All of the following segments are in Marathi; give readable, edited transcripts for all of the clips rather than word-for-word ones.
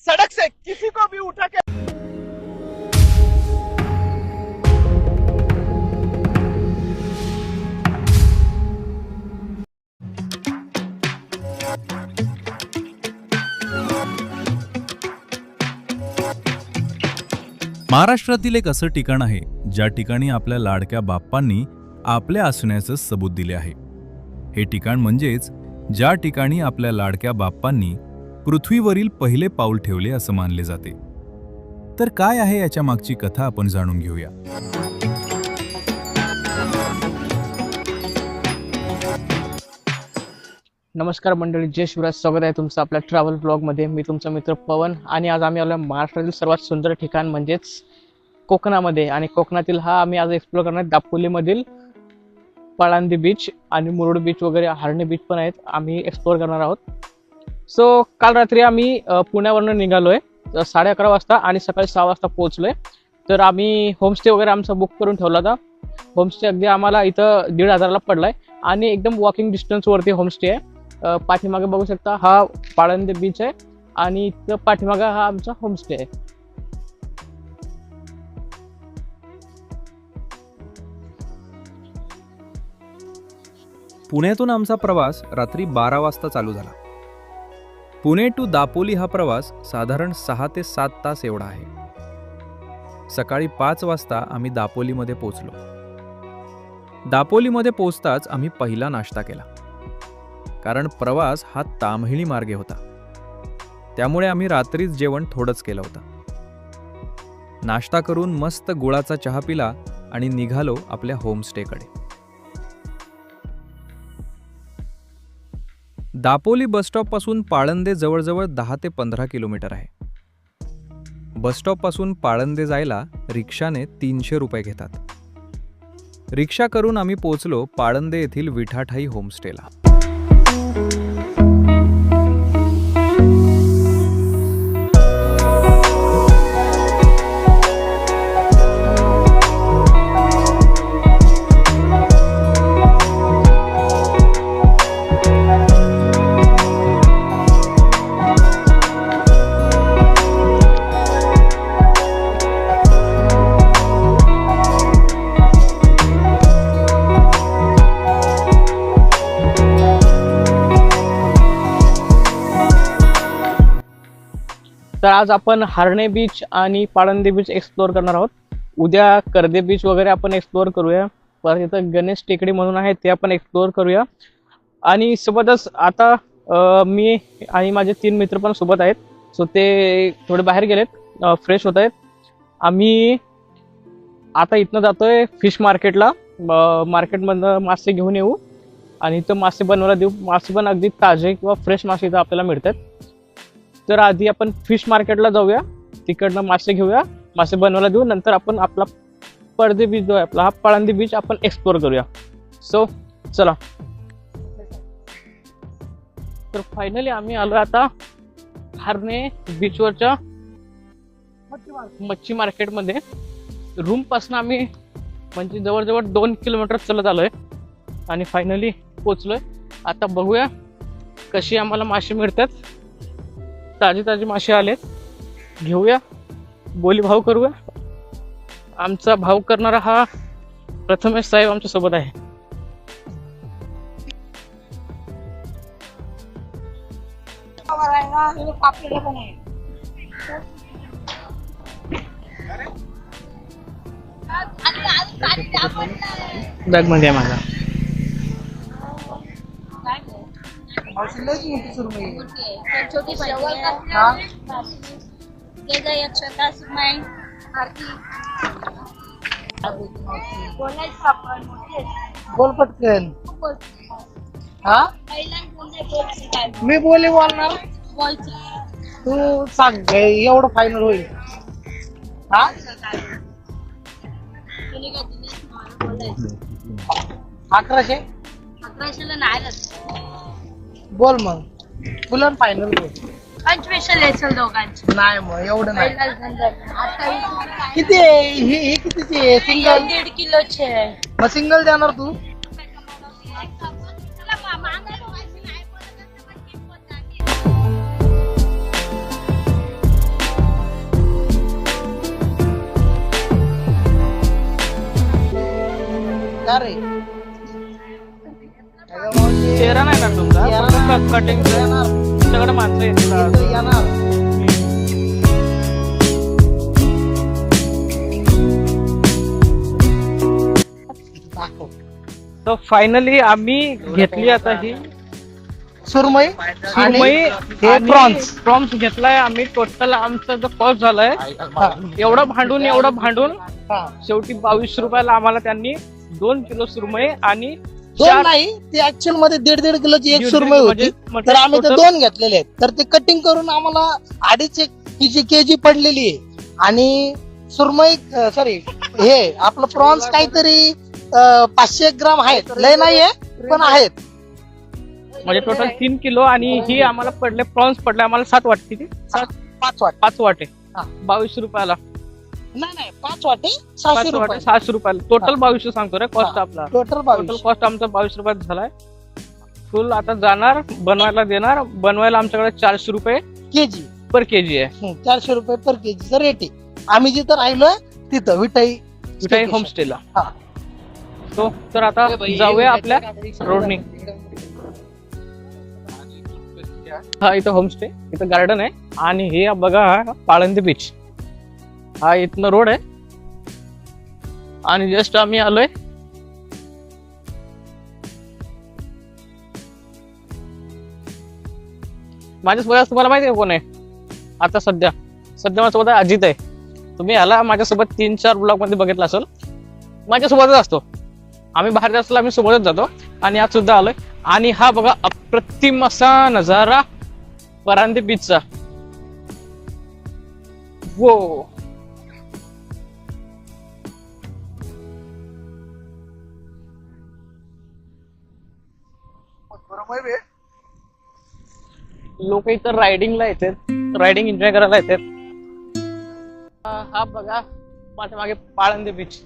सड़क से किसी को भी उठा के महाराष्ट्रातील एक असं ठिकाण आहे ज्या ठिकाणी आपल्या लाडक्या बाप्पांनी आपल्या असण्याचं सबूत दिले आहे. हे ठिकाण म्हणजेच ज्या ठिकाणी आपल्या लाडक्या बाप्पांनी पृथ्वीवरील पहिले पाऊल ठेवले असं मानले जाते. तर काय आहे याच्या मागची कथा आपण जाणून घेऊया. नमस्कार मंडळी, जय शिवराज. स्वागत आहे तुमचं आपल्या ट्रॅव्हल ब्लॉगमध्ये. मी तुमचा मित्र पवन आणि आज आम्ही आलो महाराष्ट्रातील सर्वात सुंदर ठिकाण म्हणजेच कोकणामध्ये. आणि कोकणातील आम्ही आज एक्सप्लोर करणार दापोलीमधील पळांदी बीच आणि मुरुड बीच वगैरे हरणे बीच पण आहेत, आम्ही एक्सप्लोर करणार आहोत. सो काल रात्री आम्ही पुण्यावरून निघालोय 11:30 वाजता आणि सकाळी 6 वाजता पोहोचलोय. तर आम्ही होमस्टे वगैरे आमचा बुक करून ठेवला होता. होमस्टे अगदी आम्हाला इथं 1,500ला पडलाय आणि एकदम वॉकिंग डिस्टन्सवरती होमस्टे आहे. पाठीमागे बघू शकता हा पाळंदे बीच आहे आणि इथं पाठीमागा हा आमचा होमस्टे आहे. पुण्यातून आमचा प्रवास रात्री 12 वाजता चालू झाला. पुणे टू दापोली हा प्रवास साधारण 6 ते 7 तास एवढा आहे. सकाळी 5 वाजता आम्ही दापोलीमध्ये पोहोचलो. दापोलीमध्ये पोहोचताच आम्ही पहिला नाश्ता केला, कारण प्रवास हा ताम्हिणी मार्गे होता. त्यामुळे आम्ही रात्रीच जेवण थोडंच केलं होतं. नाश्ता करून मस्त गुळाचा चहा पिला आणि निघालो आपल्या होमस्टेकडे. दापोली बसस्टॉपपासून पाळंदे जवळजवळ 10 ते 15 किलोमीटर आहे. बसस्टॉपपासून पाळंदे जायला रिक्षाने 300 रुपये घेतात. रिक्षा करून आम्ही पोहोचलो पाळंदे येथील विठाठाई होमस्टेला. तर आज आपण हरणे बीच आणि पाळंदे बीच एक्सप्लोर करणार आहोत. उद्या कर्दे बीच वगैरे आपण एक्सप्लोर करूया. परत इथं गणेश टेकडी म्हणून आहे ते आपण एक्सप्लोर करूया. आणि सोबतच आता मी आणि माझे 3 मित्र पण सोबत आहेत. सो ते थोडे बाहेर गेलेत, फ्रेश होत आहेत. आम्ही आता इथनं जातोय फिश मार्केटला. मार्केटमधनं मासे घेऊन येऊ आणि इथं मासे बनवायला देऊ. मासे पण अगदी ताजे किंवा फ्रेश मासे इथं आपल्याला मिळतात. तर आधी आपण फिश मार्केटला जाऊया, तिकडनं मासे घेऊया, मासे बनवायला देऊ. नंतर आपण आपला पळदे बीच जो आहे आपला हा पळंदी बीच आपण एक्सप्लोर करूया. सो चला. तर फायनली आम्ही आलो आता हरणे बीचवरच्या मच्छी मार्केटमध्ये. रूम पासून आम्ही म्हणजे जवळजवळ 2 किलोमीटर चालत आलोय आणि फायनली पोचलोय. आता बघूया कशी आम्हाला मासे मिळतात. ताजे ताजे मासे आलेत, घेऊया, बोली भाव करूया. आमचा भाव करणारा हा प्रथमेश साहेब आमच्या सोबत आहे. बॅग मध्ये आहे माझा. छोटी बोल पटकन. हा मी बोलणार, तू सांग एवढं फायनल होईल. हा 1100 बोल मग. फुलन फायनल बोल. 25 असेल दोघांची. नाही मग एवढं नाही. किती आहे ही कितीची आहे? सिंगल 1.5 किलोचे आहे. मग सिंगल देणार तू? माणसं येतात. इथं येणार. दाखव. तर फायनली आम्ही घेतली आता ही सुरमई सुरमई हे प्रॉन्स. प्रॉन्स घेतलाय आम्ही. टोटल आमचा जो कॉस्ट झालाय एवढं भांडून शेवटी 22 रुपयाला आम्हाला त्यांनी 2 किलो सुरमई आणि दोन नाही, ती ऍक्च्युअल मध्ये 1.5 किलोची एक दीड- सुरमई म्हणजे- होती. म्हणजे तर आम्ही ते total- 2 घेतलेले आहेत. तर ते कटिंग करून आम्हाला 2.5 केजी पडलेली आहे. आणि सुरमई सॉरी हे आपलं प्रॉन्स काहीतरी 500 ग्राम आहेत. लय नाहीये पण आहेत. म्हणजे टोटल 3 किलो आणि ही आम्हाला पडले प्रॉन्स पडले आम्हाला 7 वाटे. किती? 5 वाटे. 5 वाटे हा. 22 रुपयाला. नाही 5 वाटे 5 600 वाटे रुपये 600 रुपयाला. टोटल 2200 सांगतो रे कॉस्ट हा. आपला. Total total 22. कॉस्ट आमचा 22 रुपयात झालाय. फुल आता जाणार बनवायला देणार. बनवायला आमच्याकडे 400 रुपये केजी. पर केजी आहे. 400 रुपये पर केजीचं रेट आहे. आम्ही जिथं राहिलोय तिथं विटाई काही होमस्टेला. हा. तो तर आता जाऊया आपल्या रोडनी. हा इथं होमस्टे, इथं गार्डन आहे आणि हे बघा हा पाळंदी बीच. हा इथनं रोड आहे आणि जस्ट आम्ही आलोय. माझ्यासोबत तुम्हाला माहिती आहे कोण आहे आता सध्या माझ्यासोबत अजित आहे. तुम्ही याला माझ्यासोबत 3-4 ब्लॉग मध्ये बघितला असेल. माझ्यासोबतच असतो. आम्ही बाहेर जात असलो आम्ही सोबतच जातो आणि आज सुद्धा आलोय. आणि हा बघा अप्रतिम असा नजारा परांदे बीचचा. वो लोक इथं रायडिंगला येतात, रायडिंग एन्जॉय करायला येतात. हा बघा माझ्या मागे पाळंदे बीच.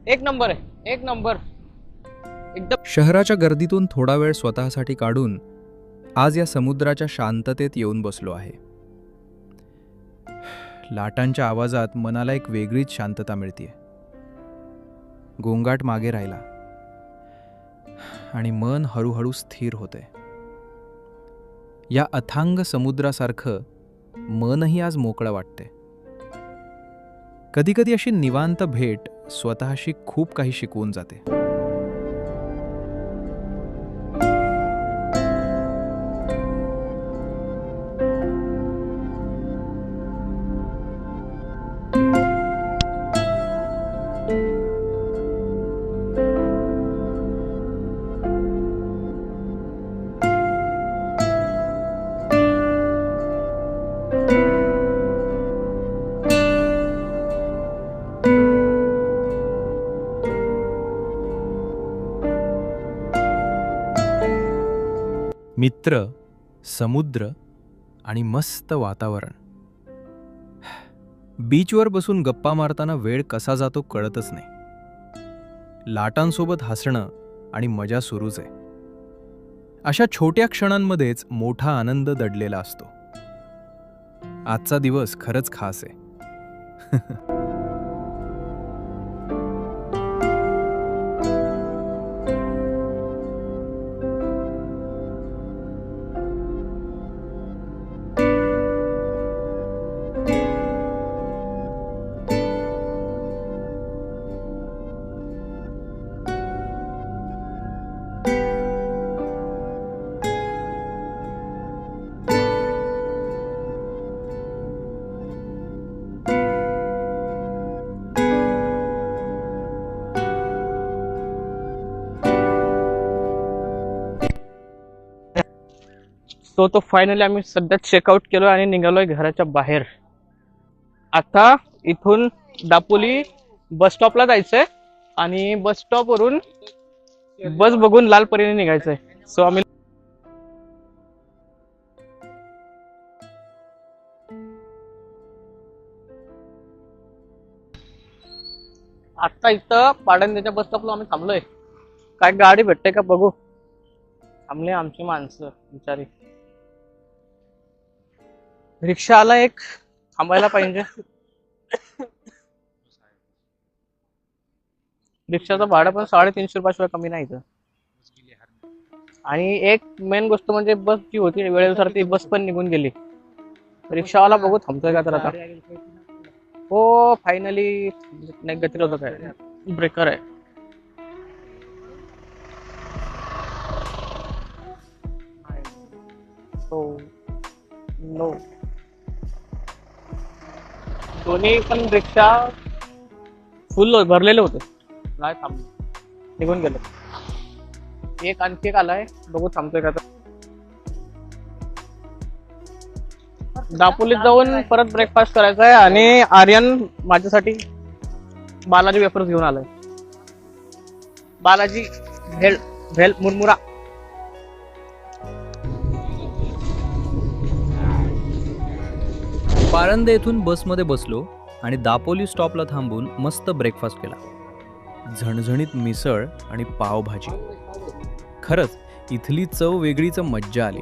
एक नंबर आहे, एक नंबर एकदम. शहराच्या गर्दीतून थोडा वेळ स्वतःसाठी काढून आज या समुद्राच्या शांततेत येऊन बसलो आहे. लाटांच्या आवाजात मनाला एक वेगळीच शांतता मिळते. गोंगाट मागे राहिला आणि मन हळूहळू स्थिर होते. या अथांग समुद्रासारखं मनही आज मोकळं वाटते. कधीकधी अशी निवांत भेट स्वतःशी खूप काही शिकवून जाते. मित्र, समुद्र आणि मस्त वातावरण. बीचवर बसून गप्पा मारताना वेळ कसा जातो कळतच नाही. लाटांसोबत हसणं आणि मजा सुरूच आहे. अशा छोट्या क्षणांमध्येच मोठा आनंद दडलेला असतो. आजचा दिवस खरंच खास आहे. तो फायनली आम्ही सध्या चेकआउट केलोय आणि निघालोय घराच्या बाहेर. आता इथून दापोली बस स्टॉपला जायचंय आणि बस स्टॉप वरून बस बघून लालपरीने निघायचंय. सो आम्ही आता इथं पाडंद्याच्या बस स्टॉपला आम्ही थांबलोय. काय गाडी भेटते का बघू. थांबले आमची माणसं बिचारी. रिक्षा आला एक, थांबायला पाहिजे. रिक्षाचं भाडं पण 350 रुपयाशिवाय कमी नाही इथं. आणि एक मेन गोष्ट म्हणजे बस जी होती वेळेनुसार ती बस पण निघून गेली. रिक्षावाला बघू थांबतोय का तर आता. हो फायनली नाही गती होतं काय ब्रेकर आहे. नो दोन्ही पण रिक्षा फुल भरलेले होते. नाही थांबले निघून गेले. एक आणखी एक आलाय बघू थांबतोय का तर. दापोलीत जाऊन परत ब्रेकफास्ट करायचा आहे आणि आर्यन माझ्यासाठी बालाजी वेफर्स घेऊन आलाय. बालाजी भेल भेल मुरमुरा. पाळंदे येथून बसमध्ये बसलो आणि दापोली स्टॉपला थांबून मस्त ब्रेकफास्ट केला. झणझणीत मिसळ आणि पावभाजी. खरंच इथली चव वेगळीच मज्जा आली.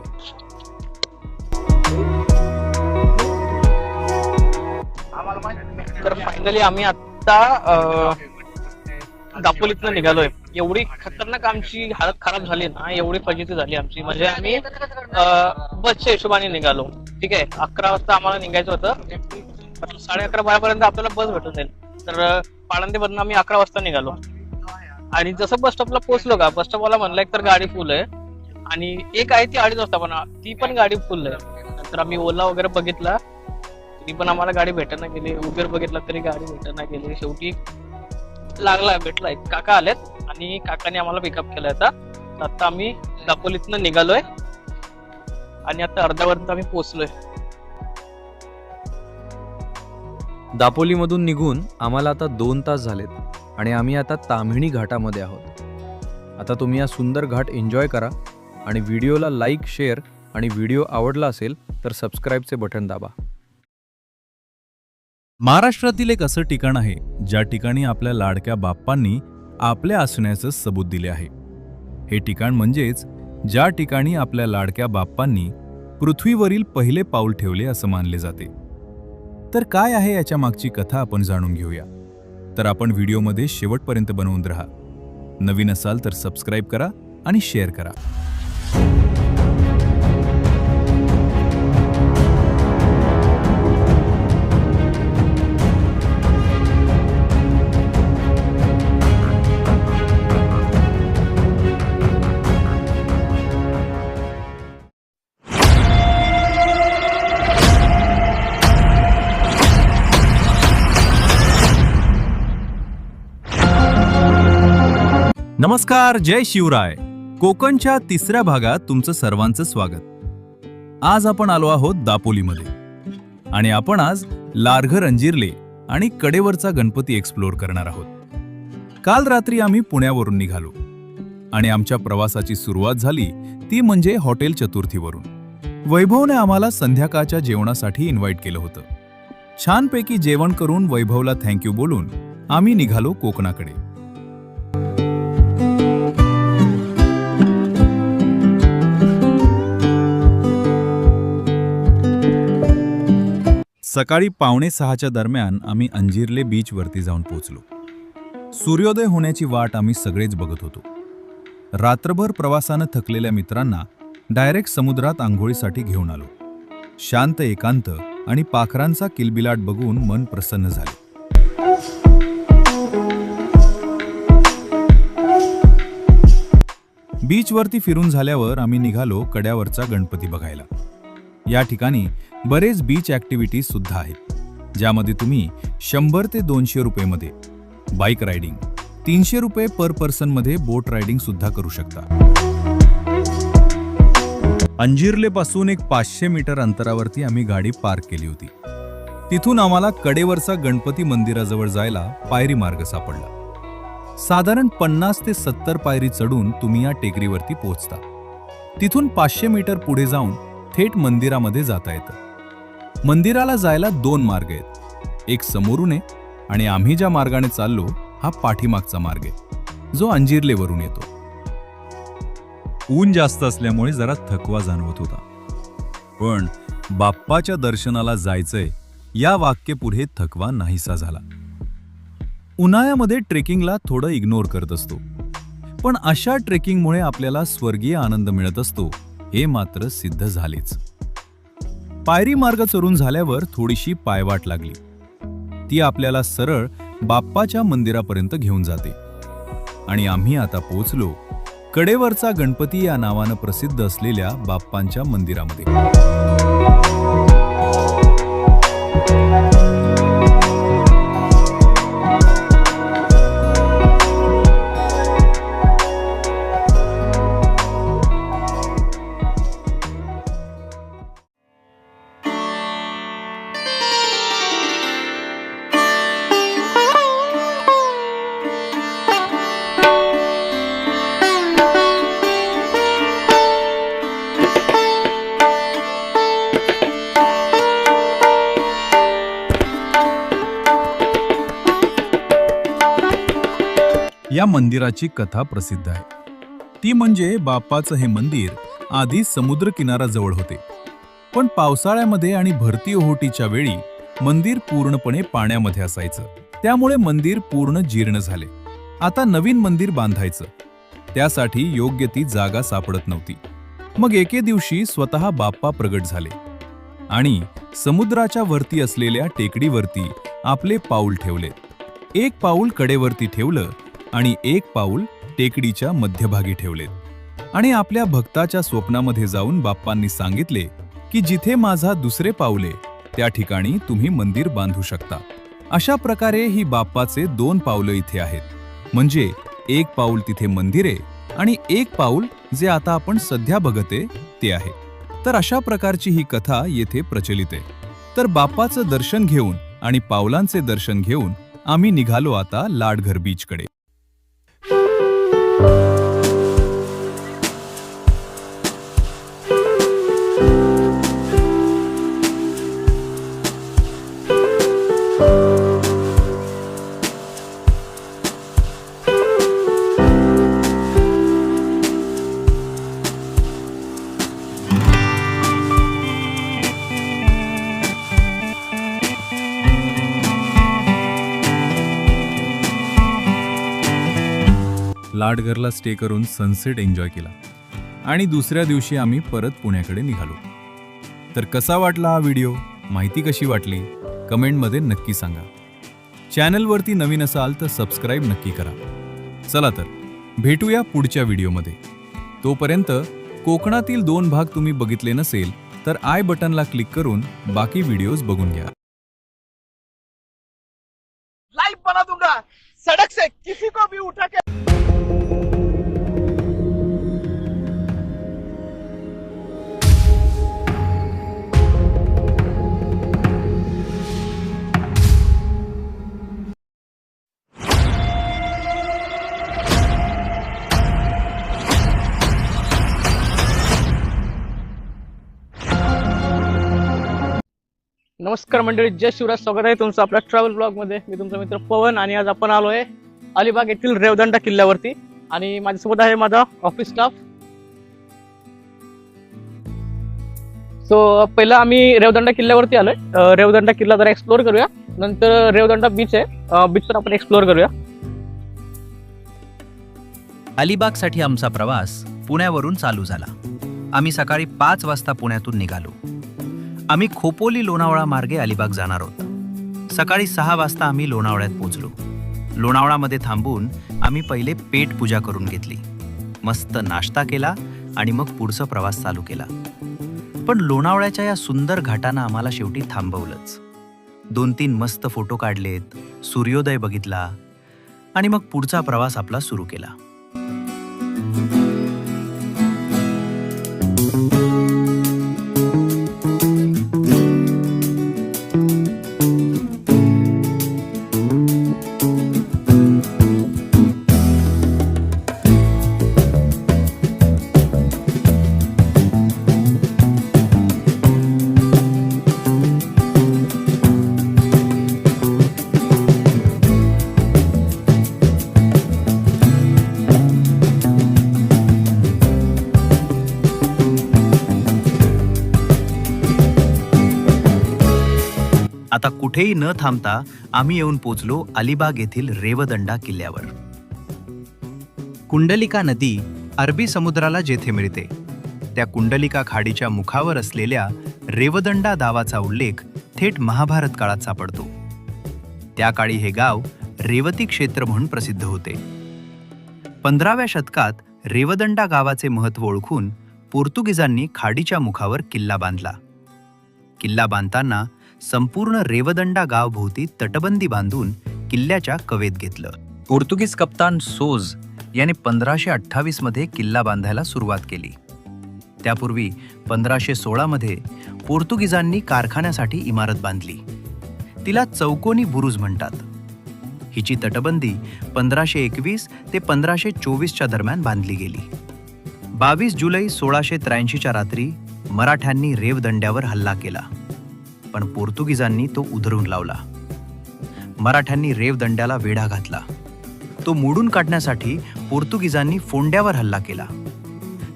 तर फायनली आम्ही आता दापोलीतनं निघालोय. एवढी खतरनाक आमची हालत खराब झाली ना, एवढी फजिती झाली आमची. म्हणजे आम्ही बसच्या हिशोबाने निघालो. ठीक आहे 11 वाजता आम्हाला निघायचं होतं. 11:30-12 पर्यंत आपल्याला बस भेटून जाईल. तर पाळंदेमधून आम्ही 11 वाजता निघालो आणि जसं बस स्टॉपला पोहोचलो का बस स्टॉपवाला म्हणला एक तर गाडी फुल आहे आणि एक आहे ती 2:30 वाजता पण ती पण गाडी फुल आहे. नंतर आम्ही ओला वगैरे बघितला ती पण आम्हाला गाडी भेटना गेली. उबेर बघितला तरी गाडी भेटना गेली. शेवटी लागला भेटलाय. काका आलेत आणि काकाने आम्हाला पिकअप केलं. आता आम्ही दापोलीतनं निघालोय आणि आता अर्ध्यापर्यंत आम्ही पोहोचलोय. दापोलीमधून निघून आम्हाला आता 2 तास झालेत आणि आम्ही आता ताम्हिणी घाटामध्ये आहोत. आता तुम्ही हा सुंदर घाट एन्जॉय करा आणि व्हिडिओला लाईक शेअर आणि व्हिडिओ आवडला असेल तर सबस्क्राईबचे बटन दाबा. महाराष्ट्रातील एक असं ठिकाण आहे ज्या ठिकाणी आपल्या लाडक्या बाप्पांनी आपल्या असण्याचं सबूत दिले आहे. हे ठिकाण म्हणजेच ज्या ठिकाणी आपल्या लाडक्या बाप्पांनी पृथ्वीवरील पहिले पाऊल ठेवले असं मानले जाते. तर काय आहे याच्या मागची कथा आपण जाणून घेऊया. तर आपण व्हिडिओमध्ये शेवटपर्यंत बनवून राहा. नवीन असाल तर सबस्क्राईब करा आणि शेअर करा. नमस्कार, जय शिवराय. कोकणच्या 3ऱ्या भागात तुमचं सर्वांचं स्वागत. आज आपण आलो आहोत दापोलीमध्ये आणि आपण आज लारघर अंजिर्ले आणि कडेवरचा गणपती एक्सप्लोर करणार आहोत. काल रात्री आम्ही पुण्यावरून निघालो आणि आमच्या प्रवासाची सुरुवात झाली ती म्हणजे हॉटेल चतुर्थीवरून. वैभवने आम्हाला संध्याकाळच्या जेवणासाठी इन्व्हाइट केलं होतं. छानपैकी जेवण करून वैभवला थँक्यू बोलून आम्ही निघालो कोकणाकडे. सकाळी 5:45च्या दरम्यान आम्ही अंजिर्ले बीचवरती जाऊन पोहोचलो. सूर्योदय होण्याची वाट आम्ही सगळेच बघत होतो. रात्रभर प्रवासानं थकलेल्या मित्रांना डायरेक्ट समुद्रात आंघोळीसाठी घेऊन आलो. शांत एकांत आणि पाखरांचा किलबिलाट बघून मन प्रसन्न झाले. बीचवरती फिरून झाल्यावर आम्ही निघालो कड्यावरचा गणपती बघायला. या ठिकाणी बरेच बीच ॲक्टिव्हिटीज सुद्धा आहेत, ज्यामध्ये तुम्ही 100 ते 200 रुपयेमध्ये बाईक रायडिंग, 300 रुपये पर पर्सनमध्ये बोट रायडिंग सुद्धा करू शकता. अंजिर्लेपासून एक 500 मीटर अंतरावरती आम्ही गाडी पार्क केली होती. तिथून आम्हाला कडेवरचा गणपती मंदिराजवळ जायला पायरी मार्ग सापडला. साधारण 50 ते 70 पायरी चढून तुम्ही या टेकडीवरती पोहोचता. तिथून 500 मीटर पुढे जाऊन थेट मंदिरामध्ये जाता येतं. मंदिराला जायला 2 मार्ग आहेत. एक समोरून आहे आणि आम्ही ज्या मार्गाने चाललो हा पाठीमागचा मार्ग आहे, जो अंजिर्लेवरून येतो. ऊन जास्त असल्यामुळे जरा थकवा जाणवत होता, पण बाप्पाच्या दर्शनाला जायचंय या वाक्य पुढे थकवा नाहीसा झाला. उन्हाळ्यामध्ये ट्रेकिंगला थोडं इग्नोर करत असतो, पण अशा ट्रेकिंगमुळे आपल्याला स्वर्गीय आनंद मिळत असतो हे मात्र सिद्ध झालेच. पायरी मार्ग चढून झाल्यावर थोडीशी पायवाट लागली. ती आपल्याला सरळ बाप्पाच्या मंदिरापर्यंत घेऊन जाते आणि आम्ही आता पोहोचलो कडेवरचा गणपती या नावानं प्रसिद्ध असलेल्या बाप्पांच्या मंदिरामध्ये. या मंदिराची कथा प्रसिद्ध आहे. ती म्हणजे बाप्पाचं हे मंदिर आधी समुद्र किनाऱ्याजवळ होते, पण पावसाळ्यामध्ये आणि भरती ओहोटीच्या वेळी मंदिर पूर्णपणे पाण्यामध्ये असायचं. त्यामुळे मंदिर पूर्ण जीर्ण झाले. आता नवीन मंदिर बांधायचं, त्यासाठी योग्य ती जागा सापडत नव्हती. मग एके दिवशी स्वतः बाप्पा प्रगट झाले आणि समुद्राच्या वरती असलेल्या टेकडीवरती आपले पाऊल ठेवले. एक पाऊल कडेवरती ठेवलं आणि एक पाऊल टेकडीच्या मध्यभागी ठेवलेत आणि आपल्या भक्ताच्या स्वप्नामध्ये जाऊन बाप्पांनी सांगितले की जिथे माझा दुसरे पाऊले त्या ठिकाणी तुम्ही मंदिर बांधू शकता. अशा प्रकारे ही बाप्पाचे 2 पावलं इथे आहेत. म्हणजे एक पाऊल तिथे मंदिर आहे आणि एक पाऊल जे आता आपण सध्या बघते ते आहे. तर अशा प्रकारची ही कथा येथे प्रचलित आहे. तर बाप्पाचं दर्शन घेऊन आणि पावलांचे दर्शन घेऊन आम्ही निघालो आता लाडघर बीचकडे. लाडघरला स्टे करून सनसेट एन्जॉय केला आणि दुसऱ्या दिवशी आम्ही परत पुण्याकडे निघालो. तर कसा वाटला हा व्हिडिओ, माहिती कशी वाटली कमेंटमध्ये नक्की सांगा. चॅनलवरती नवीन असाल तर सबस्क्राईब नक्की करा. चला तर भेटूया पुढच्या व्हिडिओमध्ये. तोपर्यंत कोकणातील 2 भाग तुम्ही बघितले नसेल तर आय बटनला क्लिक करून बाकी व्हिडिओज बघून घ्या. लाइव बना दूंगा सड़क से किसी को भी उठा के. नमस्कार मंडळी, जय शिवराज. स्वागत आहे तुमचं आपल्या ट्रॅव्हल ब्लॉग मध्ये. मी तुमचा मित्र पवन आणि आज आपण आलोय अलिबाग येथील रेवदंडा किल्ल्यावरती आणि माझ्यासोबत आहे माझा ऑफिस स्टाफ. सो पहिला आम्ही रेवदंडा किल्ल्यावरती आलोय. रेवदंडा किल्ला जरा एक्सप्लोर करूया, नंतर रेवदंडा बीच आहे, बीचवर आपण एक्सप्लोर करूया. अलिबागसाठी आमचा प्रवास पुण्यावरून चालू झाला. आम्ही सकाळी 5 वाजता पुण्यातून निघालो. आम्ही खोपोली लोणावळा मार्गे अलिबाग जाणार आहोत. सकाळी 6 वाजता आम्ही लोणावळ्यात पोहोचलो. लोणावळामध्ये थांबून आम्ही पहिले पेट पूजा करून घेतली, मस्त नाश्ता केला आणि मग पुढचा प्रवास चालू केला. पण लोणावळ्याच्या या सुंदर घाटानं आम्हाला शेवटी थांबवलंच. 2-3 मस्त फोटो काढलेत, सूर्योदय बघितला आणि मग पुढचा प्रवास आपला सुरू केला. आता कुठेही न थांबता आम्ही येऊन पोचलो अलिबाग येथील रेवदंडा किल्ल्यावर. कुंडलिका नदी अरबी समुद्राला जेथे मिळते त्या कुंडलिका खाडीच्या मुखावर असलेल्या रेवदंडा गावाचा उल्लेख थेट महाभारत काळात सापडतो. त्या काळी हे गाव रेवती क्षेत्र म्हणून प्रसिद्ध होते. 15व्या शतकात रेवदंडा गावाचे महत्त्व ओळखून पोर्तुगीजांनी खाडीच्या मुखावर किल्ला बांधला. किल्ला बांधताना संपूर्ण रेवदंडा गावभोवती तटबंदी बांधून किल्ल्याच्या कवेत घेतलं. पोर्तुगीज कप्तान सोज याने 1528 मध्ये किल्ला बांधायला सुरुवात केली. त्यापूर्वी 1516 मध्ये पोर्तुगीजांनी कारखान्यासाठी इमारत बांधली. तिला चौकोनी बुरुज म्हणतात. हिची तटबंदी 1521 ते 1524च्या दरम्यान बांधली गेली. 22 जुलै 1683च्या रात्री मराठ्यांनी रेवदंड्यावर हल्ला केला, पण पोर्तुगीजांनी तो उधळून लावला. मराठ्यांनी रेवदंड्याला वेढा घातला. तो मोडून काढण्यासाठी पोर्तुगीजांनी फोंड्यावर हल्ला केला.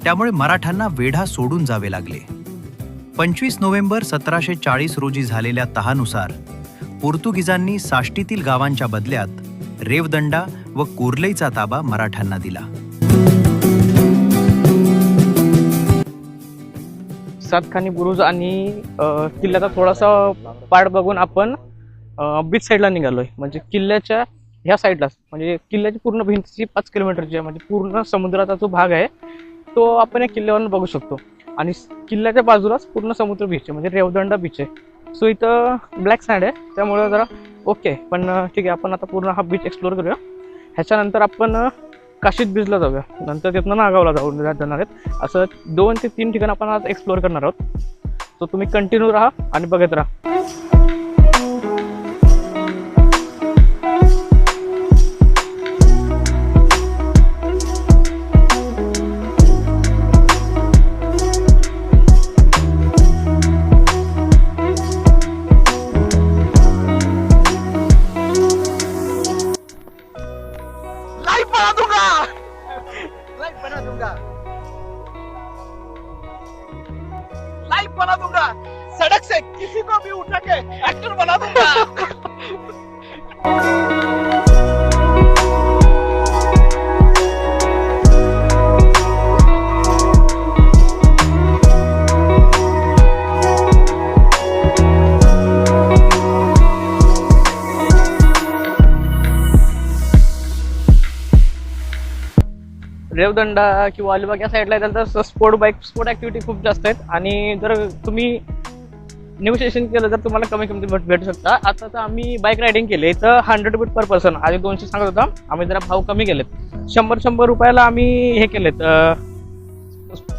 त्यामुळे मराठ्यांना वेढा सोडून जावे लागले. 25 नोव्हेंबर 1740 रोजी झालेल्या तहानुसार पोर्तुगीजांनी साष्टीतील गावांच्या बदल्यात रेवदंडा व कोर्लईचा ताबा मराठ्यांना दिला. सातखानी बुरुज आणि किल्ल्याचा थोडासा पार्ट बघून आपण बीच साईडला निघालोय. म्हणजे किल्ल्याच्या ह्या साईडला, म्हणजे किल्ल्याची पूर्ण भिंतीची 5 किलोमीटरची आहे. म्हणजे पूर्ण समुद्राचा जो भाग आहे तो आपण या किल्ल्यावरून बघू शकतो. आणि किल्ल्याच्या बाजूलाच पूर्ण समुद्र बीच आहे, म्हणजे रेवदंडा बीच आहे. सो इथं ब्लॅक सँड आहे, त्यामुळे जरा ओके. पण ठीक आहे, आपण आता पूर्ण हा बीच एक्सप्लोर करूया. ह्याच्यानंतर आपण काशीद बीचला जाऊया, नंतर तिथनं नागावला जाणार आहेत. असं 2 ते 3 ठिकाण आपण आज एक्सप्लोर करणार आहोत. सो तुम्ही कंटिन्यू राहा आणि बघत राहा. लाइव बना दूंगा, सड़क से किसी को भी उठा के एक्टर बना दूंगा. रेवदंडा किंवा अलिबाग या साईडला येतात तर स्पोर्ट ऍक्टिव्हिटी खूप जास्त आहेत. आणि जर तुम्ही नेगोशिएशन केलं तर तुम्हाला कमी किमतीत भेटू शकता. आता तर आम्ही बाईक रायडिंग केली तर 100 रुपये पर पर्सन, आधी 200 सांगत होता, आम्ही जरा भाव कमी केलेत. 100 रुपयाला आम्ही हे केलेत,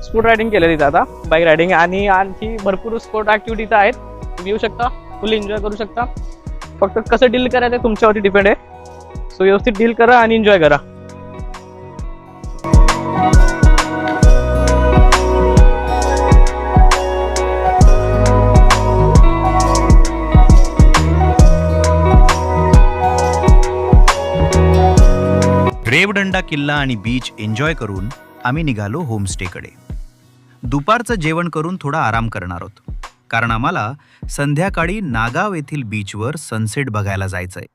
स्पोर्ट रायडिंग केले तिथं आता बाईक रायडिंग. आणि आणखी भरपूर स्पोर्ट ऍक्टिव्हिटी आहेत, तुम्ही येऊ शकता, फुल एन्जॉय करू शकता. फक्त कसं डील करायचं तुमच्यावरती डिपेंड आहे. सो व्यवस्थित डील करा आणि एन्जॉय करा. रेवदंडा किल्ला आणि बीच एन्जॉय करून आम्ही निघालो होमस्टेकडे. दुपारचं जेवण करून थोडा आराम करणार आहोत, कारण आम्हाला संध्याकाळी नागाव येथील बीचवर सनसेट बघायला जायचंय.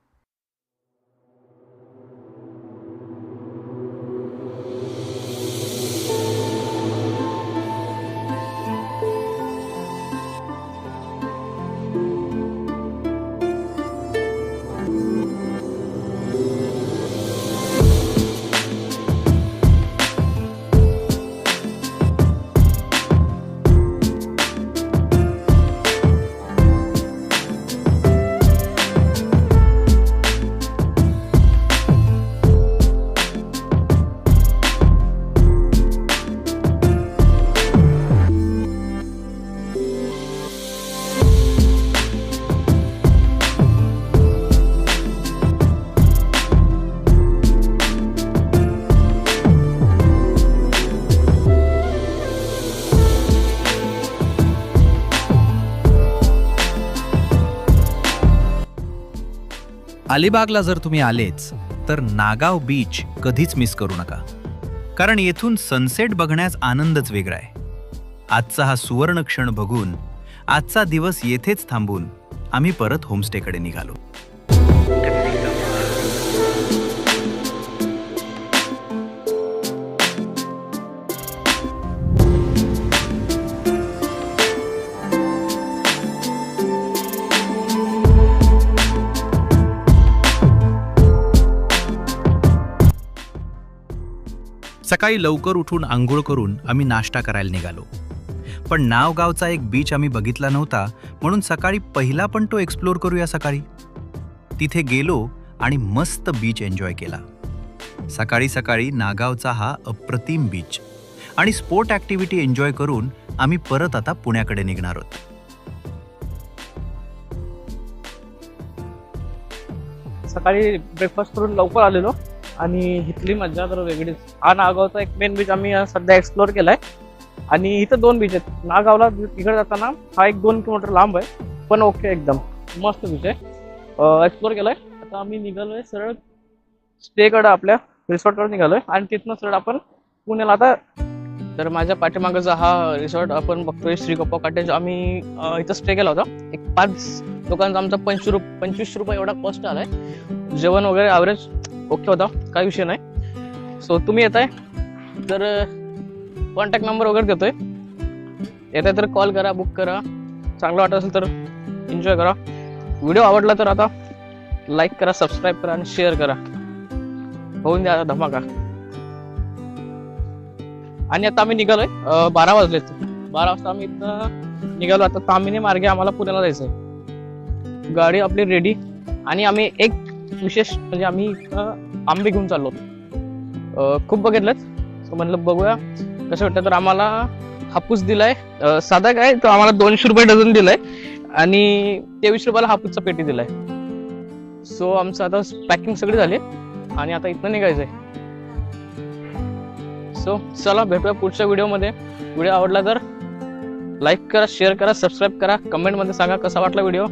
अलिबागला जर तुम्ही आलेच तर नागाव बीच कधीच मिस करू नका, कारण येथून सनसेट बघण्याचा आनंदच वेगळा आहे. आजचा हा सुवर्ण क्षण बघून आजचा दिवस येथेच थांबून आम्ही परत होमस्टेकडे निघालो. सकाळी लवकर उठून आंघोळ करून आम्ही नाश्ता करायला निघालो. पण नावगावचा एक बीच आम्ही बघितला नव्हता, म्हणून सकाळी पहिला पण तो एक्सप्लोर करूया सकाळी. तिथे गेलो आणि मस्त बीच एन्जॉय केला. सकाळी सकाळी नागावचा हा अप्रतिम बीच आणि स्पोर्ट ॲक्टिव्हिटी एन्जॉय करून आम्ही परत आता पुण्याकडे निघणार आहोत. सकाळी ब्रेकफास्ट करून लवकर आलेलो आणि इथली मजा तर वेगळीच. हा नागावचा एक मेन बीच आम्ही सध्या एक्सप्लोर केलाय आणि इथं 2 बीच आहेत. नागावला तिकडे जाताना हा एक 2 किलोमीटर लांब आहे, पण ओके एकदम मस्त बीच आहे. एक्सप्लोर केलाय. आता आम्ही निघालोय सरळ स्टेकडे, आपल्या रिसॉर्टकडे निघालोय आणि तिथनं सरळ आपण पुण्याला. आता तर माझ्या पाठीमागचा हा रिसॉर्ट आपण बघतोय, श्री गप्पा कॉटेज. आम्ही इथं स्टे केला होता. एक 5 लोकांचा आमचा 25 रुपये एवढा कॉस्ट आलाय. जेवण वगैरे ॲव्हरेज ओके होता, काही विषय नाही. सो तुम्ही येताय तर कॉन्टॅक्ट नंबर वगैरे देतोय, येताय तर कॉल करा, बुक करा. चांगलं वाटत असेल तर एन्जॉय करा. व्हिडिओ आवडला तर आता लाईक करा, सबस्क्राईब करा आणि शेअर करा. होऊन द्या धमाका. आणि आता आम्ही निघालोय, 12 वाजलेत. 12 वाजता आम्ही इथं निघालो. आता तामिनी मार्गे आम्हाला पुण्याला जायचंय. गाडी आपली रेडी. आणि आम्ही एक विशेष म्हणजे आम्ही इथं आंबे घेऊन चाललो. खूप बघितलेत, सो म्हणलं बघूया कसं वाटतं. तर आम्हाला हापूस दिलाय साधा, काय तो आम्हाला 200 रुपये डझन दिलाय आणि 23 रुपयाला हापूसचा पेटी दिलाय. सो आमचं आता पॅकिंग सगळी झाली आणि आता इथनं निघायचंय. सो चला भेटूया पुढच्या व्हिडिओमध्ये. व्हिडिओ आवडला तर लाईक करा, शेअर करा, सबस्क्राईब करा. कमेंटमध्ये सांगा कसा वाटला व्हिडिओ.